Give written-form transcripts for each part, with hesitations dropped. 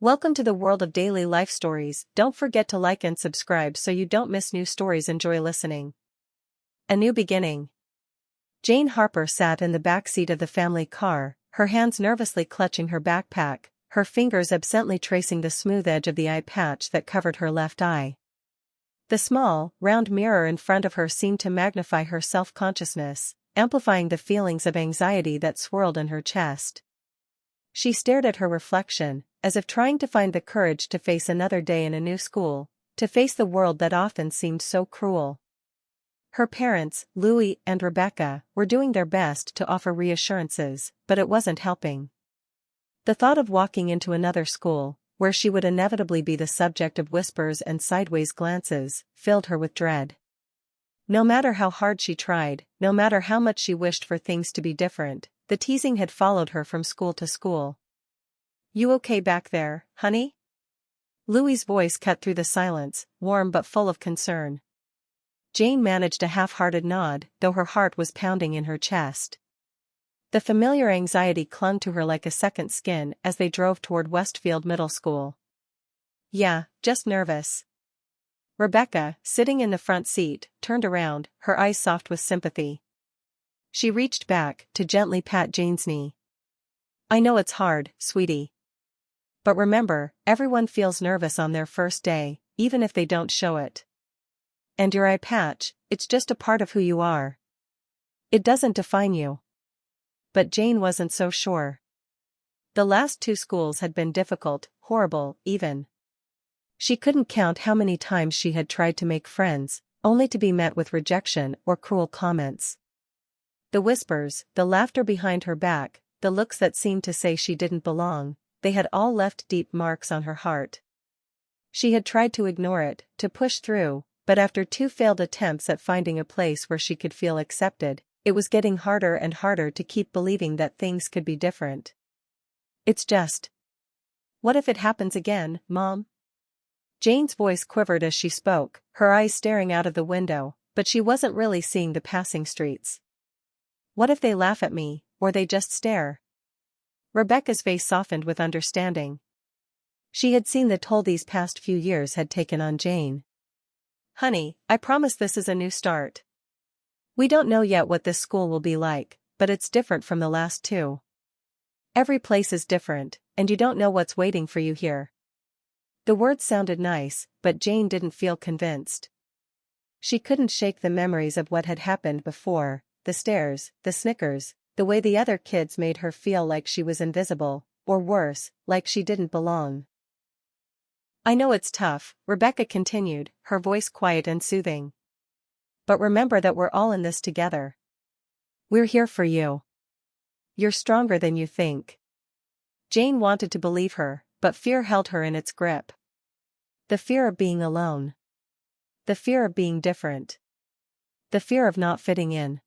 Welcome to the world of daily life stories. Don't forget to like and subscribe so you don't miss new stories. Enjoy listening. A New Beginning. Jane Harper sat in the back seat of the family car, her hands nervously clutching her backpack, her fingers absently tracing the smooth edge of the eye patch that covered her left eye. The small, round mirror in front of her seemed to magnify her self-consciousness, amplifying the feelings of anxiety that swirled in her chest. She stared at her reflection, as if trying to find the courage to face another day in a new school, to face the world that often seemed so cruel. Her parents, Louie and Rebecca, were doing their best to offer reassurances, but it wasn't helping. The thought of walking into another school, where she would inevitably be the subject of whispers and sideways glances, filled her with dread. No matter how hard she tried, no matter how much she wished for things to be different, the teasing had followed her from school to school. "You okay back there, honey?" Louie's voice cut through the silence, warm but full of concern. Jane managed a half-hearted nod, though her heart was pounding in her chest. The familiar anxiety clung to her like a second skin as they drove toward Westfield Middle School. "Yeah, just nervous." Rebecca, sitting in the front seat, turned around, her eyes soft with sympathy. She reached back to gently pat Jane's knee. "I know it's hard, sweetie. But remember, everyone feels nervous on their first day, even if they don't show it. And your eye patch, it's just a part of who you are. It doesn't define you." But Jane wasn't so sure. The last two schools had been difficult, horrible, even. She couldn't count how many times she had tried to make friends, only to be met with rejection or cruel comments. The whispers, the laughter behind her back, the looks that seemed to say she didn't belong, they had all left deep marks on her heart. She had tried to ignore it, to push through, but after two failed attempts at finding a place where she could feel accepted, it was getting harder and harder to keep believing that things could be different. "It's just. What if it happens again, Mom?" Jane's voice quivered as she spoke, her eyes staring out of the window, but she wasn't really seeing the passing streets. "What if they laugh at me, or they just stare?" Rebecca's face softened with understanding. She had seen the toll these past few years had taken on Jane. "Honey, I promise this is a new start. We don't know yet what this school will be like, but it's different from the last two. Every place is different, and you don't know what's waiting for you here." The words sounded nice, but Jane didn't feel convinced. She couldn't shake the memories of what had happened before, the stares, the snickers, the way the other kids made her feel like she was invisible, or worse, like she didn't belong. "I know it's tough," Rebecca continued, her voice quiet and soothing. "But remember that we're all in this together. We're here for you. You're stronger than you think." Jane wanted to believe her, but fear held her in its grip. The fear of being alone. The fear of being different. The fear of not fitting in.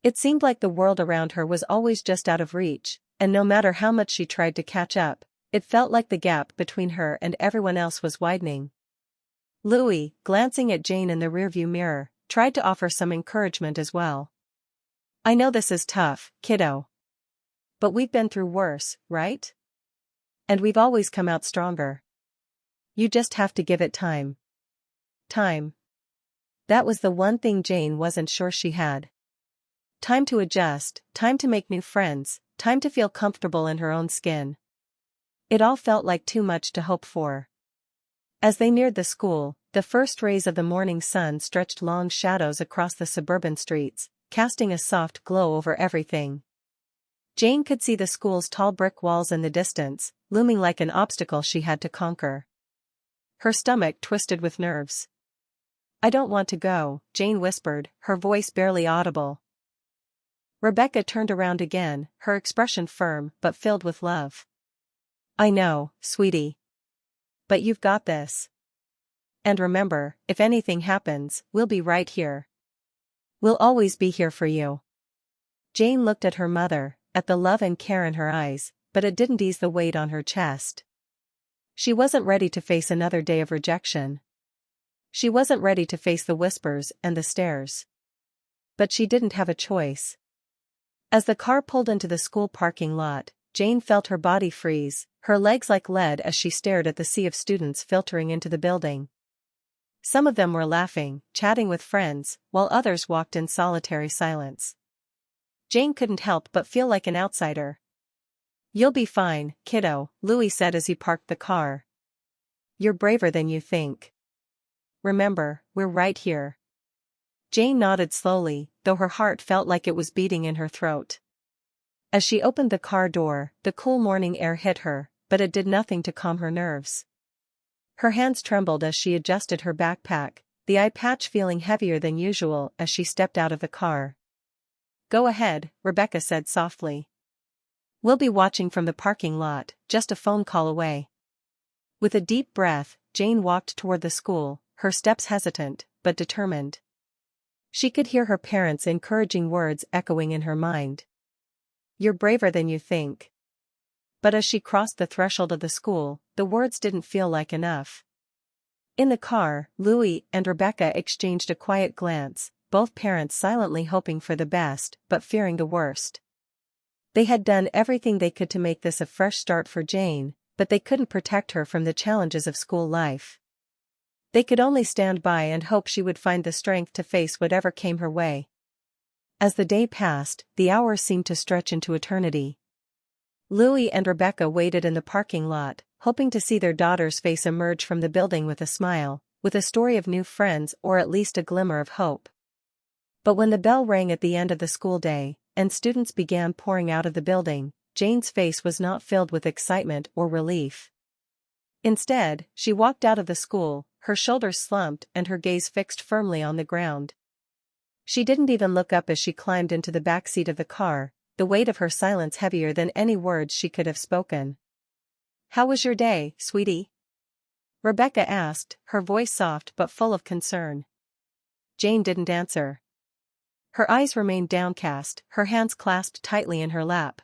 It seemed like the world around her was always just out of reach, and no matter how much she tried to catch up, it felt like the gap between her and everyone else was widening. Louie, glancing at Jane in the rearview mirror, tried to offer some encouragement as well. "I know this is tough, kiddo. But we've been through worse, right? And we've always come out stronger. You just have to give it time." Time. That was the one thing Jane wasn't sure she had. Time to adjust, time to make new friends, time to feel comfortable in her own skin. It all felt like too much to hope for. As they neared the school, the first rays of the morning sun stretched long shadows across the suburban streets, casting a soft glow over everything. Jane could see the school's tall brick walls in the distance, looming like an obstacle she had to conquer. Her stomach twisted with nerves. "I don't want to go," Jane whispered, her voice barely audible. Rebecca turned around again, her expression firm but filled with love. "I know, sweetie. But you've got this. And remember, if anything happens, we'll be right here. We'll always be here for you." Jane looked at her mother, at the love and care in her eyes, but it didn't ease the weight on her chest. She wasn't ready to face another day of rejection. She wasn't ready to face the whispers and the stares. But she didn't have a choice. As the car pulled into the school parking lot, Jane felt her body freeze, her legs like lead as she stared at the sea of students filtering into the building. Some of them were laughing, chatting with friends, while others walked in solitary silence. Jane couldn't help but feel like an outsider. "You'll be fine, kiddo," Louis said as he parked the car. "You're braver than you think. Remember, we're right here." Jane nodded slowly, though her heart felt like it was beating in her throat. As she opened the car door, the cool morning air hit her, but it did nothing to calm her nerves. Her hands trembled as she adjusted her backpack, the eye patch feeling heavier than usual as she stepped out of the car. "Go ahead," Rebecca said softly. "We'll be watching from the parking lot, just a phone call away." With a deep breath, Jane walked toward the school, her steps hesitant, but determined. She could hear her parents' encouraging words echoing in her mind. "You're braver than you think." But as she crossed the threshold of the school, the words didn't feel like enough. In the car, Louis and Rebecca exchanged a quiet glance, both parents silently hoping for the best but fearing the worst. They had done everything they could to make this a fresh start for Jane, but they couldn't protect her from the challenges of school life. They could only stand by and hope she would find the strength to face whatever came her way. As the day passed, the hours seemed to stretch into eternity. Louis and Rebecca waited in the parking lot, hoping to see their daughter's face emerge from the building with a smile, with a story of new friends or at least a glimmer of hope. But when the bell rang at the end of the school day, and students began pouring out of the building, Jane's face was not filled with excitement or relief. Instead, she walked out of the school, her shoulders slumped and her gaze fixed firmly on the ground. She didn't even look up as she climbed into the back seat of the car, the weight of her silence heavier than any words she could have spoken. "How was your day, sweetie?" Rebecca asked, her voice soft but full of concern. Jane didn't answer. Her eyes remained downcast, her hands clasped tightly in her lap.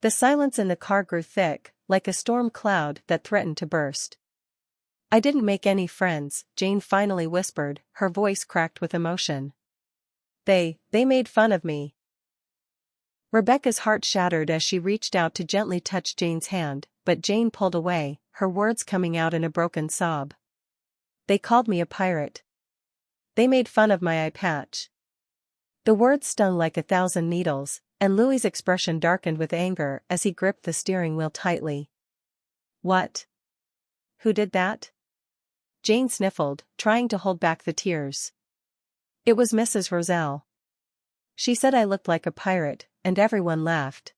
The silence in the car grew thick, like a storm cloud that threatened to burst. "I didn't make any friends," Jane finally whispered, her voice cracked with emotion. They made fun of me." Rebecca's heart shattered as she reached out to gently touch Jane's hand, but Jane pulled away, her words coming out in a broken sob. "They called me a pirate. They made fun of my eye patch." The words stung like 1,000 needles, and Louis's expression darkened with anger as he gripped the steering wheel tightly. "What? Who did that?" Jane sniffled, trying to hold back the tears. "It was Mrs. Roselle. She said I looked like a pirate, and everyone laughed."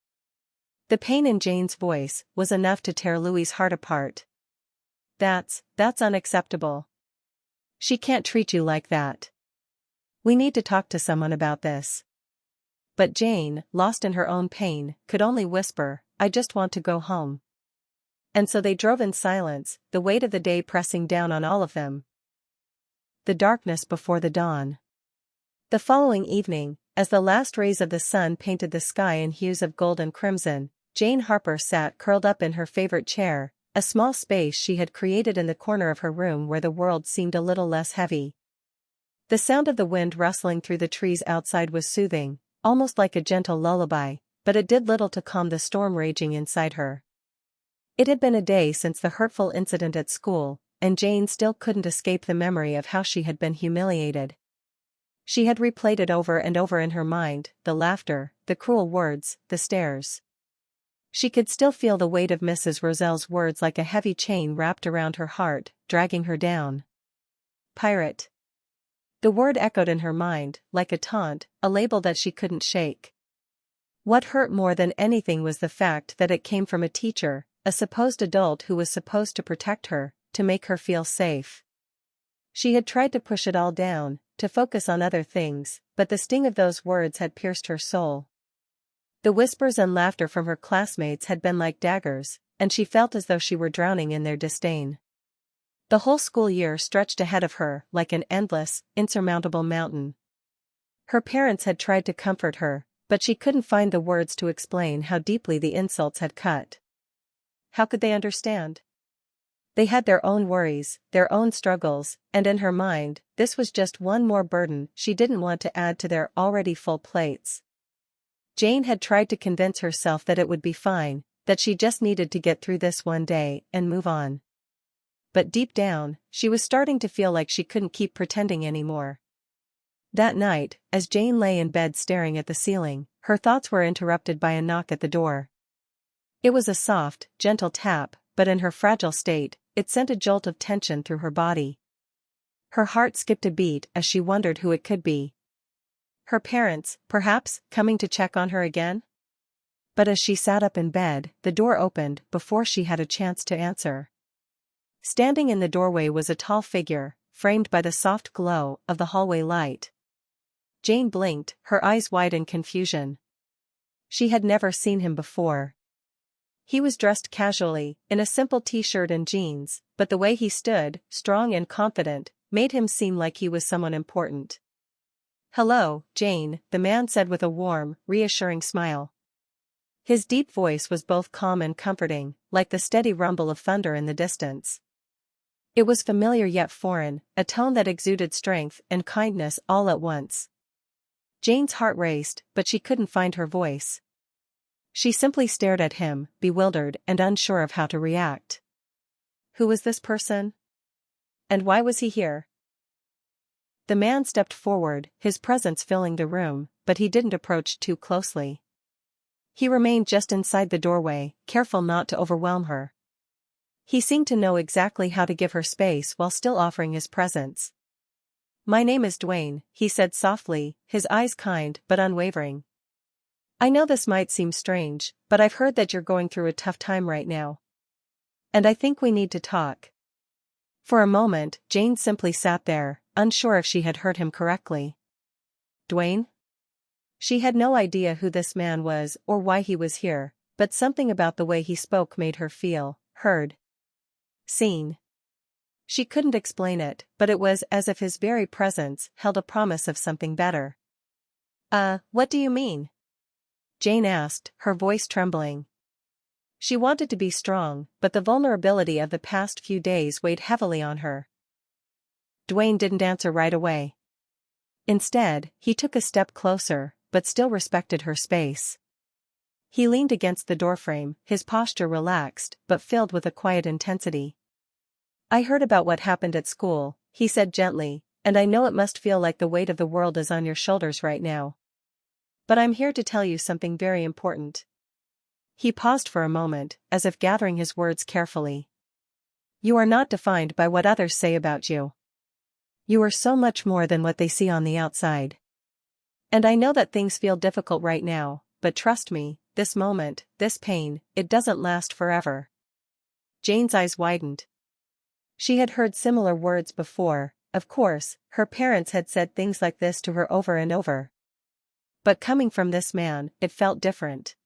The pain in Jane's voice was enough to tear Louis's heart apart. That's unacceptable. She can't treat you like that. We need to talk to someone about this." But Jane, lost in her own pain, could only whisper, "I just want to go home." And so they drove in silence, the weight of the day pressing down on all of them. The darkness before the dawn. The following evening, as the last rays of the sun painted the sky in hues of gold and crimson, Jane Harper sat curled up in her favorite chair, a small space she had created in the corner of her room where the world seemed a little less heavy. The sound of the wind rustling through the trees outside was soothing, almost like a gentle lullaby, but it did little to calm the storm raging inside her. It had been a day since the hurtful incident at school, and Jane still couldn't escape the memory of how she had been humiliated. She had replayed it over and over in her mind, the laughter, the cruel words, the stares. She could still feel the weight of Mrs. Roselle's words like a heavy chain wrapped around her heart, dragging her down. Pirate. The word echoed in her mind, like a taunt, a label that she couldn't shake. What hurt more than anything was the fact that it came from a teacher, a supposed adult who was supposed to protect her, to make her feel safe. She had tried to push it all down, to focus on other things, but the sting of those words had pierced her soul. The whispers and laughter from her classmates had been like daggers, and she felt as though she were drowning in their disdain. The whole school year stretched ahead of her like an endless, insurmountable mountain. Her parents had tried to comfort her, but she couldn't find the words to explain how deeply the insults had cut. How could they understand? They had their own worries, their own struggles, and in her mind, this was just one more burden she didn't want to add to their already full plates. Jane had tried to convince herself that it would be fine, that she just needed to get through this one day and move on. But deep down, she was starting to feel like she couldn't keep pretending anymore. That night, as Jane lay in bed staring at the ceiling, her thoughts were interrupted by a knock at the door. It was a soft, gentle tap, but in her fragile state, it sent a jolt of tension through her body. Her heart skipped a beat as she wondered who it could be. Her parents, perhaps, coming to check on her again? But as she sat up in bed, the door opened before she had a chance to answer. Standing in the doorway was a tall figure, framed by the soft glow of the hallway light. Jane blinked, her eyes wide in confusion. She had never seen him before. He was dressed casually, in a simple t-shirt and jeans, but the way he stood, strong and confident, made him seem like he was someone important. "Hello, Jane," the man said with a warm, reassuring smile. His deep voice was both calm and comforting, like the steady rumble of thunder in the distance. It was familiar yet foreign, a tone that exuded strength and kindness all at once. Jane's heart raced, but she couldn't find her voice. She simply stared at him, bewildered and unsure of how to react. Who was this person? And why was he here? The man stepped forward, his presence filling the room, but he didn't approach too closely. He remained just inside the doorway, careful not to overwhelm her. He seemed to know exactly how to give her space while still offering his presence. "My name is Dwayne," he said softly, his eyes kind but unwavering. "I know this might seem strange, but I've heard that you're going through a tough time right now. And I think we need to talk." For a moment, Jane simply sat there, unsure if she had heard him correctly. Dwayne? She had no idea who this man was or why he was here, but something about the way he spoke made her feel heard. Seen. She couldn't explain it, but it was as if his very presence held a promise of something better. What do you mean?" Jane asked, her voice trembling. She wanted to be strong, but the vulnerability of the past few days weighed heavily on her. Dwayne didn't answer right away. Instead, he took a step closer, but still respected her space. He leaned against the doorframe, his posture relaxed but filled with a quiet intensity. "I heard about what happened at school," he said gently, "and I know it must feel like the weight of the world is on your shoulders right now. But I'm here to tell you something very important." He paused for a moment, as if gathering his words carefully. "You are not defined by what others say about you. You are so much more than what they see on the outside. And I know that things feel difficult right now, but trust me, this moment, this pain, it doesn't last forever." Jane's eyes widened. She had heard similar words before, of course, her parents had said things like this to her over and over. But coming from this man, it felt different.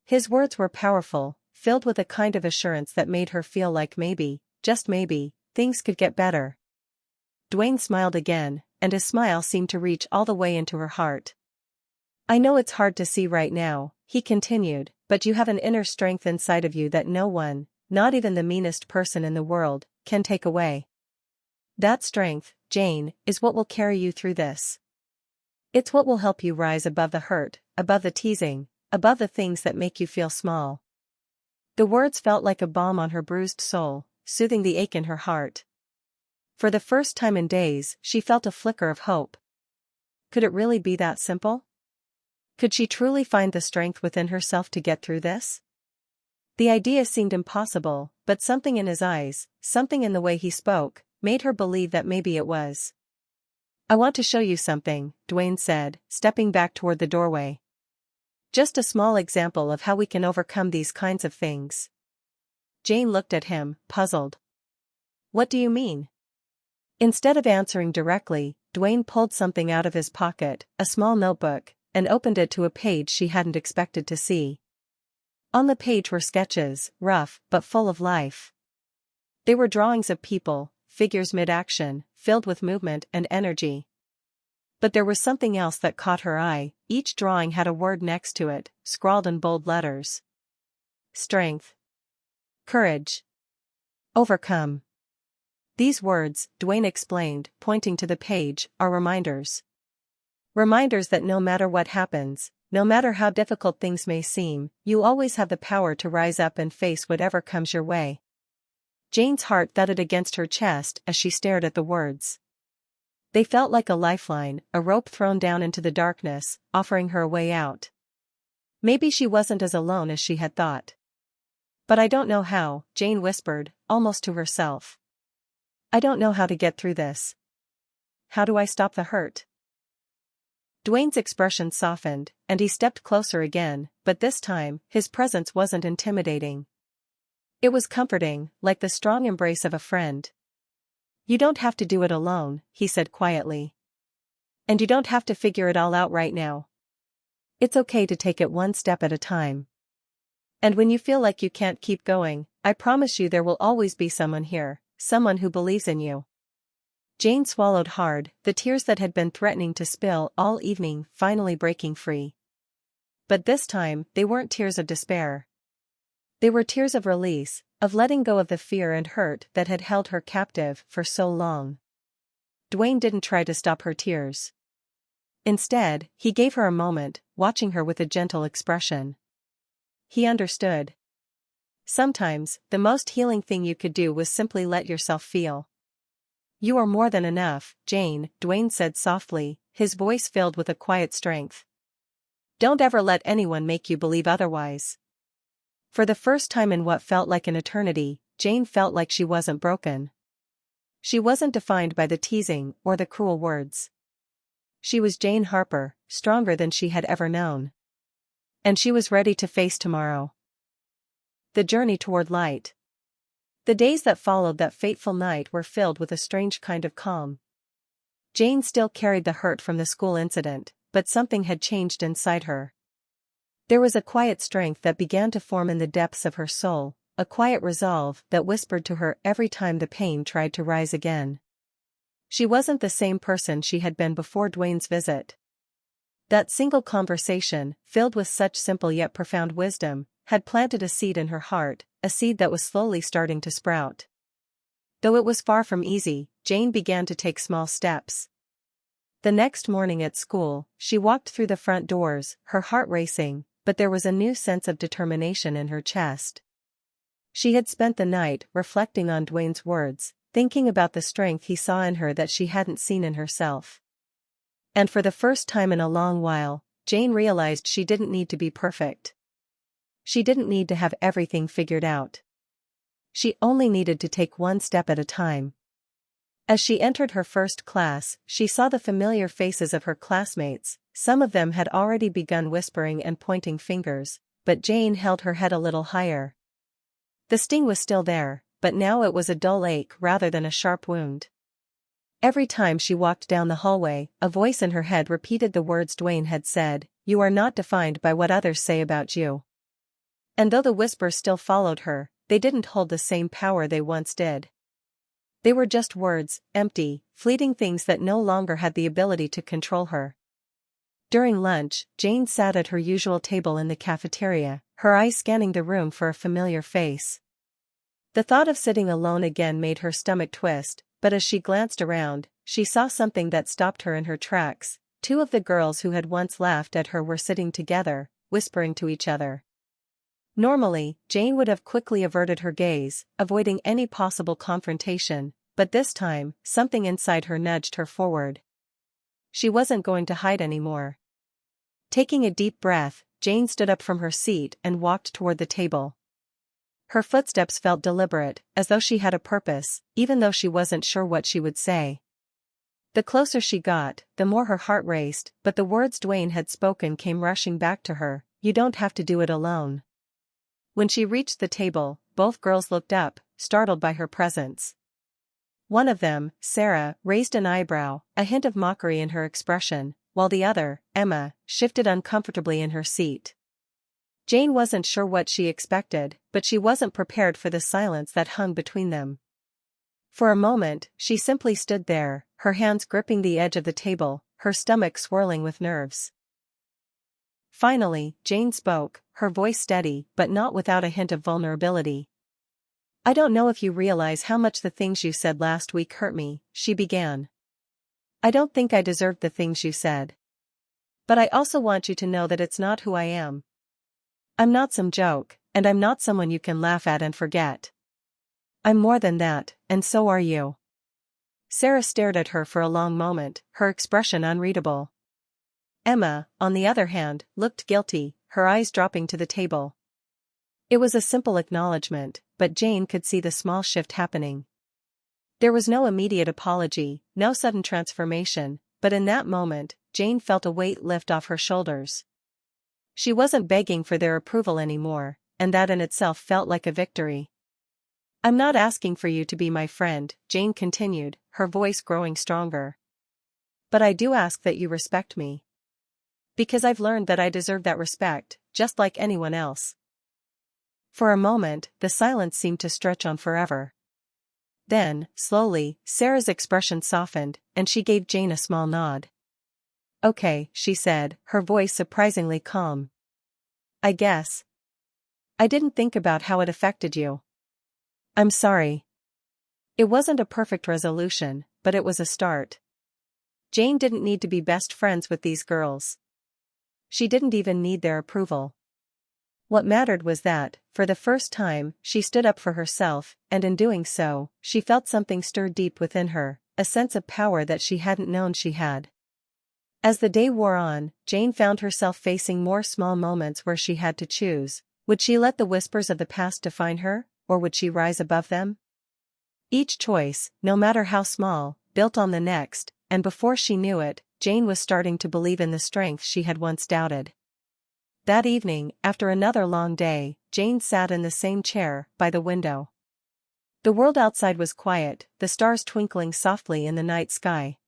His words were powerful, filled with a kind of assurance that made her feel like maybe, just maybe, things could get better. Dwayne smiled again, and his smile seemed to reach all the way into her heart. "I know it's hard to see right now," he continued, "but you have an inner strength inside of you that no one, not even the meanest person in the world, can take away. That strength, Jane, is what will carry you through this. It's what will help you rise above the hurt, above the teasing, above the things that make you feel small." The words felt like a balm on her bruised soul, soothing the ache in her heart. For the first time in days, she felt a flicker of hope. Could it really be that simple? Could she truly find the strength within herself to get through this? The idea seemed impossible, but something in his eyes, something in the way he spoke, made her believe that maybe it was. "I want to show you something," Dwayne said, stepping back toward the doorway. "Just a small example of how we can overcome these kinds of things." Jane looked at him, puzzled. "What do you mean?" Instead of answering directly, Dwayne pulled something out of his pocket, a small notebook, and opened it to a page she hadn't expected to see. On the page were sketches, rough but full of life. They were drawings of people, figures mid-action, filled with movement and energy. But there was something else that caught her eye. Each drawing had a word next to it, scrawled in bold letters. Strength. Courage. Overcome. These words, Dwayne explained, pointing to the page, are reminders. Reminders that no matter what happens, no matter how difficult things may seem, you always have the power to rise up and face whatever comes your way. Jane's heart thudded against her chest as she stared at the words. They felt like a lifeline, a rope thrown down into the darkness, offering her a way out. Maybe she wasn't as alone as she had thought. But I don't know how, Jane whispered, almost to herself. I don't know how to get through this. How do I stop the hurt? Dwayne's expression softened, and he stepped closer again, but this time, his presence wasn't intimidating. It was comforting, like the strong embrace of a friend. You don't have to do it alone, he said quietly. And you don't have to figure it all out right now. It's okay to take it one step at a time. And when you feel like you can't keep going, I promise you there will always be someone here, someone who believes in you. Jane swallowed hard, the tears that had been threatening to spill all evening finally breaking free. But this time, they weren't tears of despair. They were tears of release, of letting go of the fear and hurt that had held her captive for so long. Dwayne didn't try to stop her tears. Instead, he gave her a moment, watching her with a gentle expression. He understood. Sometimes, the most healing thing you could do was simply let yourself feel. You are more than enough, Jane, Dwayne said softly, his voice filled with a quiet strength. Don't ever let anyone make you believe otherwise. For the first time in what felt like an eternity, Jane felt like she wasn't broken. She wasn't defined by the teasing or the cruel words. She was Jane Harper, stronger than she had ever known. And she was ready to face tomorrow. The journey toward light. The days that followed that fateful night were filled with a strange kind of calm. Jane still carried the hurt from the school incident, but something had changed inside her. There was a quiet strength that began to form in the depths of her soul, a quiet resolve that whispered to her every time the pain tried to rise again. She wasn't the same person she had been before Dwayne's visit. That single conversation, filled with such simple yet profound wisdom, had planted a seed in her heart, a seed that was slowly starting to sprout. Though it was far from easy, Jane began to take small steps. The next morning at school, she walked through the front doors, her heart racing, but there was a new sense of determination in her chest. She had spent the night reflecting on Dwayne's words, thinking about the strength he saw in her that she hadn't seen in herself. And for the first time in a long while, Jane realized she didn't need to be perfect. She didn't need to have everything figured out. She only needed to take one step at a time. As she entered her first class, she saw the familiar faces of her classmates. Some of them had already begun whispering and pointing fingers, but Jane held her head a little higher. The sting was still there, but now it was a dull ache rather than a sharp wound. Every time she walked down the hallway, a voice in her head repeated the words Dwayne had said, "You are not defined by what others say about you." And though the whispers still followed her, they didn't hold the same power they once did. They were just words, empty, fleeting things that no longer had the ability to control her. During lunch, Jane sat at her usual table in the cafeteria, her eyes scanning the room for a familiar face. The thought of sitting alone again made her stomach twist, but as she glanced around, she saw something that stopped her in her tracks. Two of the girls who had once laughed at her were sitting together, whispering to each other. Normally, Jane would have quickly averted her gaze, avoiding any possible confrontation, but this time, something inside her nudged her forward. She wasn't going to hide anymore. Taking a deep breath, Jane stood up from her seat and walked toward the table. Her footsteps felt deliberate, as though she had a purpose, even though she wasn't sure what she would say. The closer she got, the more her heart raced, but the words Dwayne had spoken came rushing back to her, "You don't have to do it alone." When she reached the table, both girls looked up, startled by her presence. One of them, Sarah, raised an eyebrow, a hint of mockery in her expression, while the other, Emma, shifted uncomfortably in her seat. Jane wasn't sure what she expected, but she wasn't prepared for the silence that hung between them. For a moment, she simply stood there, her hands gripping the edge of the table, her stomach swirling with nerves. Finally, Jane spoke, her voice steady but not without a hint of vulnerability. "I don't know if you realize how much the things you said last week hurt me," she began. "I don't think I deserved the things you said. But I also want you to know that it's not who I am. I'm not some joke, and I'm not someone you can laugh at and forget. I'm more than that, and so are you. Sarah stared at her for a long moment, her expression unreadable. Emma, on the other hand, looked guilty, her eyes dropping to the table. It was a simple acknowledgement, but Jane could see the small shift happening. There was no immediate apology, no sudden transformation, but in that moment, Jane felt a weight lift off her shoulders. She wasn't begging for their approval anymore, and that in itself felt like a victory. I'm not asking for you to be my friend, Jane continued, her voice growing stronger. But I do ask that you respect me. Because I've learned that I deserve that respect, just like anyone else. For a moment, the silence seemed to stretch on forever. Then, slowly, Sarah's expression softened, and she gave Jane a small nod. Okay, she said, her voice surprisingly calm. I guess. I didn't think about how it affected you. I'm sorry. It wasn't a perfect resolution, but it was a start. Jane didn't need to be best friends with these girls. She didn't even need their approval. What mattered was that, for the first time, she stood up for herself, and in doing so, she felt something stir deep within her, a sense of power that she hadn't known she had. As the day wore on, Jane found herself facing more small moments where she had to choose. Would she let the whispers of the past define her, or would she rise above them? Each choice, no matter how small, built on the next, and before she knew it, Jane was starting to believe in the strength she had once doubted. That evening, after another long day, Jane sat in the same chair, by the window. The world outside was quiet, the stars twinkling softly in the night sky.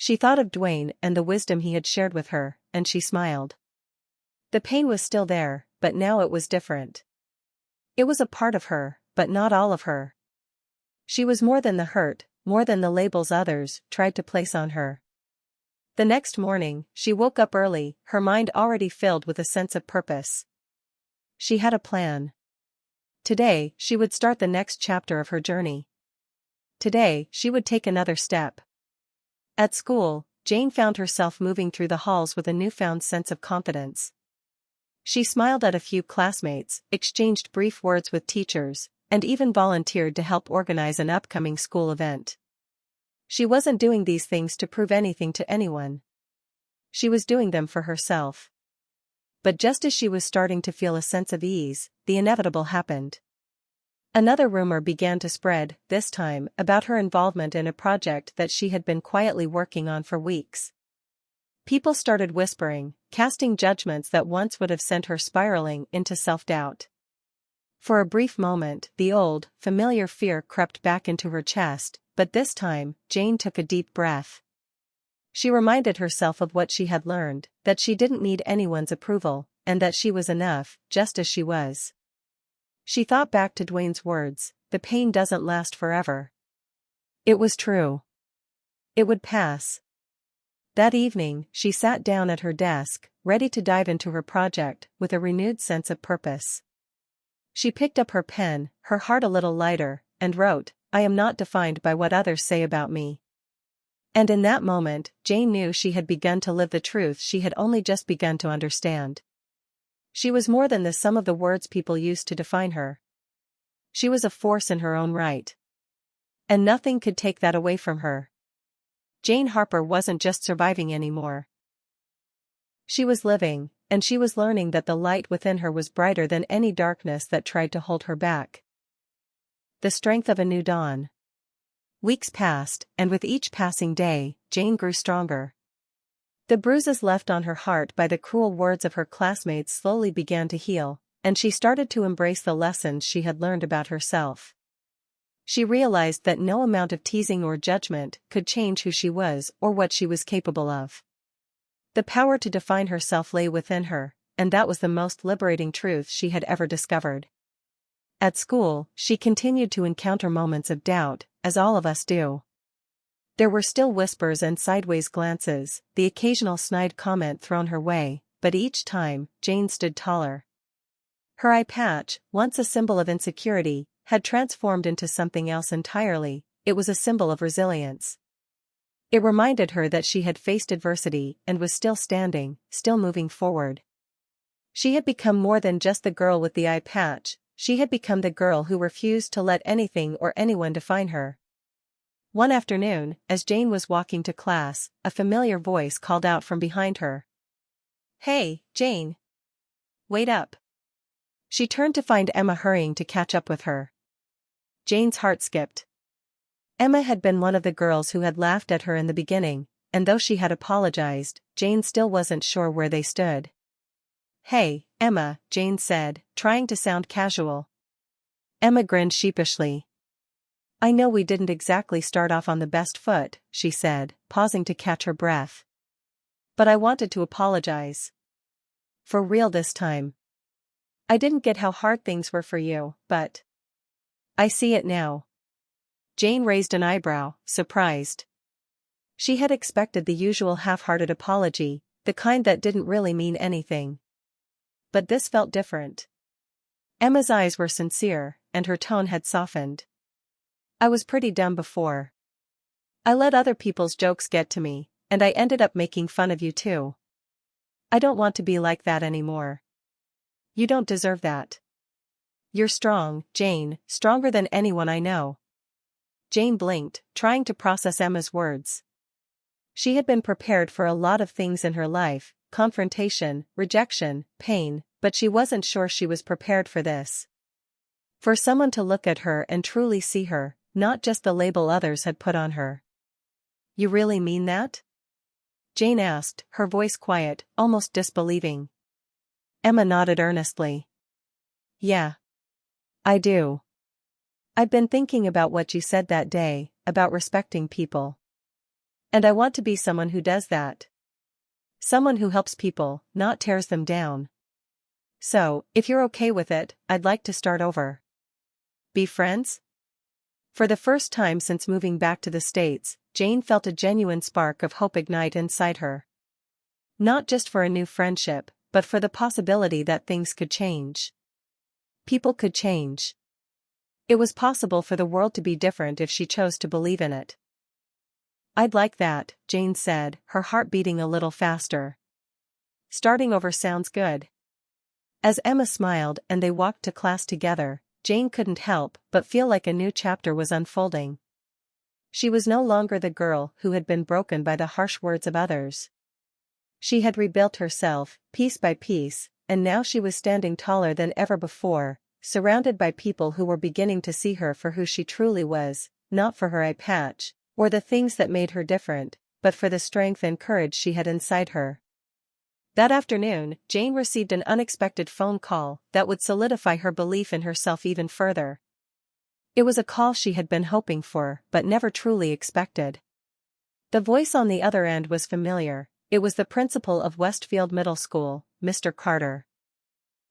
She thought of Dwayne and the wisdom he had shared with her, and she smiled. The pain was still there, but now it was different. It was a part of her, but not all of her. She was more than the hurt, more than the labels others tried to place on her. The next morning, she woke up early, her mind already filled with a sense of purpose. She had a plan. Today, she would start the next chapter of her journey. Today, she would take another step. At school, Jane found herself moving through the halls with a newfound sense of confidence. She smiled at a few classmates, exchanged brief words with teachers, and even volunteered to help organize an upcoming school event. She wasn't doing these things to prove anything to anyone. She was doing them for herself. But just as she was starting to feel a sense of ease, the inevitable happened. Another rumor began to spread, this time about her involvement in a project that she had been quietly working on for weeks. People started whispering, casting judgments that once would have sent her spiraling into self-doubt. For a brief moment, the old, familiar fear crept back into her chest, but this time, Jane took a deep breath. She reminded herself of what she had learned, that she didn't need anyone's approval, and that she was enough, just as she was. She thought back to Dwayne's words, the pain doesn't last forever. It was true. It would pass. That evening, she sat down at her desk, ready to dive into her project, with a renewed sense of purpose. She picked up her pen, her heart a little lighter, and wrote, I am not defined by what others say about me. And in that moment, Jane knew she had begun to live the truth she had only just begun to understand. She was more than the sum of the words people used to define her. She was a force in her own right. And nothing could take that away from her. Jane Harper wasn't just surviving anymore. She was living, and she was learning that the light within her was brighter than any darkness that tried to hold her back. The strength of a new dawn. Weeks passed, and with each passing day, Jane grew stronger. The bruises left on her heart by the cruel words of her classmates slowly began to heal, and she started to embrace the lessons she had learned about herself. She realized that no amount of teasing or judgment could change who she was or what she was capable of. The power to define herself lay within her, and that was the most liberating truth she had ever discovered. At school, she continued to encounter moments of doubt, as all of us do. There were still whispers and sideways glances, the occasional snide comment thrown her way, but each time, Jane stood taller. Her eye patch, once a symbol of insecurity, had transformed into something else entirely. It was a symbol of resilience. It reminded her that she had faced adversity and was still standing, still moving forward. She had become more than just the girl with the eye patch, she had become the girl who refused to let anything or anyone define her. One afternoon, as Jane was walking to class, a familiar voice called out from behind her. "Hey, Jane! Wait up!" She turned to find Emma hurrying to catch up with her. Jane's heart skipped. Emma had been one of the girls who had laughed at her in the beginning, and though she had apologized, Jane still wasn't sure where they stood. "Hey, Emma," Jane said, trying to sound casual. Emma grinned sheepishly. "I know we didn't exactly start off on the best foot," she said, pausing to catch her breath. "But I wanted to apologize. For real this time. I didn't get how hard things were for you, but I see it now." Jane raised an eyebrow, surprised. She had expected the usual half-hearted apology, the kind that didn't really mean anything. But this felt different. Emma's eyes were sincere, and her tone had softened. "I was pretty dumb before. I let other people's jokes get to me, and I ended up making fun of you too. I don't want to be like that anymore. You don't deserve that. You're strong, Jane, stronger than anyone I know." Jane blinked, trying to process Emma's words. She had been prepared for a lot of things in her life, confrontation, rejection, pain, but she wasn't sure she was prepared for this. For someone to look at her and truly see her, not just the label others had put on her. "You really mean that?" Jane asked, her voice quiet, almost disbelieving. Emma nodded earnestly. "Yeah. I do. I've been thinking about what you said that day, about respecting people. And I want to be someone who does that. Someone who helps people, not tears them down. So, if you're okay with it, I'd like to start over. Be friends?" For the first time since moving back to the States, Jane felt a genuine spark of hope ignite inside her. Not just for a new friendship, but for the possibility that things could change. People could change. It was possible for the world to be different if she chose to believe in it. "I'd like that," Jane said, her heart beating a little faster. "Starting over sounds good." As Emma smiled and they walked to class together, Jane couldn't help but feel like a new chapter was unfolding. She was no longer the girl who had been broken by the harsh words of others. She had rebuilt herself, piece by piece, and now she was standing taller than ever before, surrounded by people who were beginning to see her for who she truly was, not for her eye patch, or the things that made her different, but for the strength and courage she had inside her. That afternoon, Jane received an unexpected phone call that would solidify her belief in herself even further. It was a call she had been hoping for but never truly expected. The voice on the other end was familiar. It was the principal of Westfield Middle School, Mr. Carter.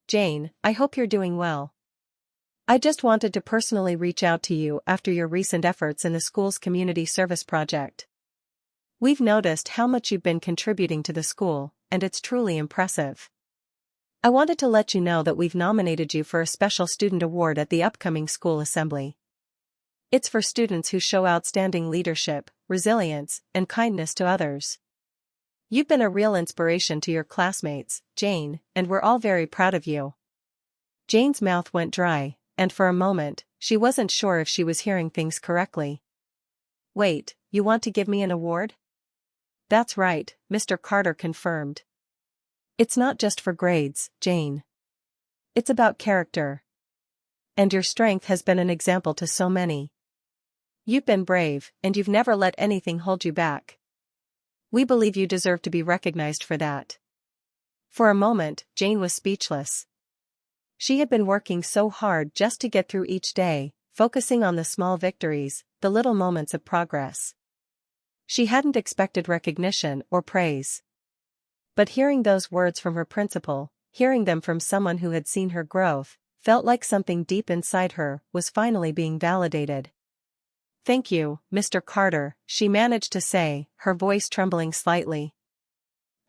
"Jane, I hope you're doing well. I just wanted to personally reach out to you after your recent efforts in the school's community service project. We've noticed how much you've been contributing to the school, and it's truly impressive. I wanted to let you know that we've nominated you for a special student award at the upcoming school assembly. It's for students who show outstanding leadership, resilience, and kindness to others. You've been a real inspiration to your classmates, Jane, and we're all very proud of you." Jane's mouth went dry, and for a moment, she wasn't sure if she was hearing things correctly. "Wait, you want to give me an award?" "That's right," Mr. Carter confirmed. "It's not just for grades, Jane. It's about character. And your strength has been an example to so many. You've been brave, and you've never let anything hold you back. We believe you deserve to be recognized for that." For a moment, Jane was speechless. She had been working so hard just to get through each day, focusing on the small victories, the little moments of progress. She hadn't expected recognition or praise. But hearing those words from her principal, hearing them from someone who had seen her growth, felt like something deep inside her was finally being validated. "Thank you, Mr. Carter," she managed to say, her voice trembling slightly.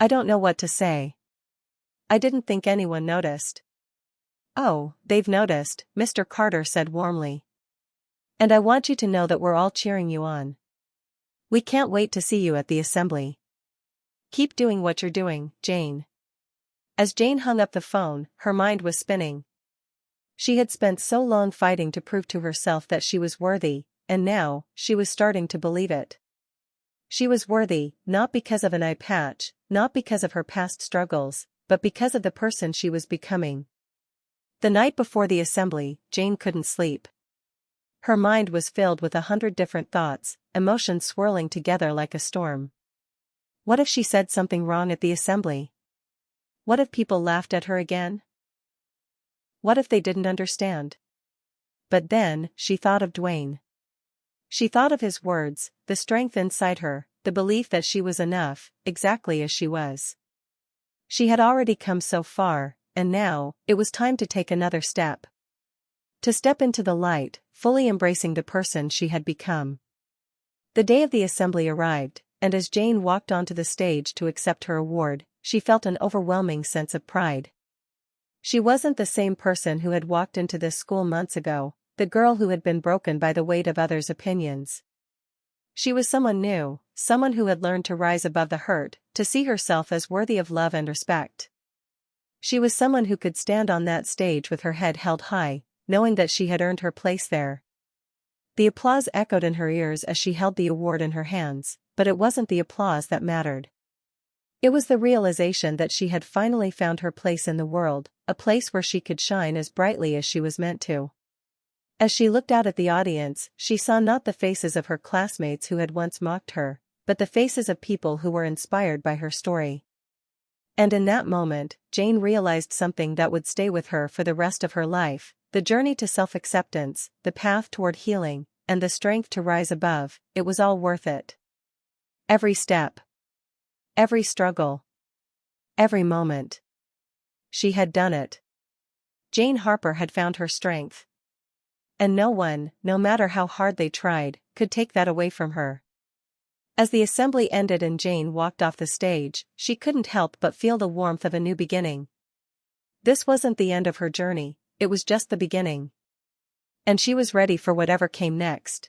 "I don't know what to say. I didn't think anyone noticed." "Oh, they've noticed," Mr. Carter said warmly. "And I want you to know that we're all cheering you on. We can't wait to see you at the assembly. Keep doing what you're doing, Jane. As Jane hung up the phone, her mind was spinning. She had spent so long fighting to prove to herself that she was worthy, and now, she was starting to believe it. She was worthy, not because of an eye patch, not because of her past struggles, but because of the person she was becoming. The night before the assembly, Jane couldn't sleep. Her mind was filled with 100 different thoughts, emotions swirling together like a storm. What if she said something wrong at the assembly? What if people laughed at her again? What if they didn't understand? But then, she thought of Dwayne. She thought of his words, the strength inside her, the belief that she was enough, exactly as she was. She had already come so far, and now, it was time to take another step. To step into the light, fully embracing the person she had become. The day of the assembly arrived, and as Jane walked onto the stage to accept her award, she felt an overwhelming sense of pride. She wasn't the same person who had walked into this school months ago, the girl who had been broken by the weight of others' opinions. She was someone new, someone who had learned to rise above the hurt, to see herself as worthy of love and respect. She was someone who could stand on that stage with her head held high, knowing that she had earned her place there. The applause echoed in her ears as she held the award in her hands, but it wasn't the applause that mattered. It was the realization that she had finally found her place in the world, a place where she could shine as brightly as she was meant to. As she looked out at the audience, she saw not the faces of her classmates who had once mocked her, but the faces of people who were inspired by her story. And in that moment, Jane realized something that would stay with her for the rest of her life, the journey to self-acceptance, the path toward healing, and the strength to rise above. It was all worth it. Every step. Every struggle. Every moment. She had done it. Jane Harper had found her strength. And no one, no matter how hard they tried, could take that away from her. As the assembly ended and Jane walked off the stage, she couldn't help but feel the warmth of a new beginning. This wasn't the end of her journey, it was just the beginning. And she was ready for whatever came next.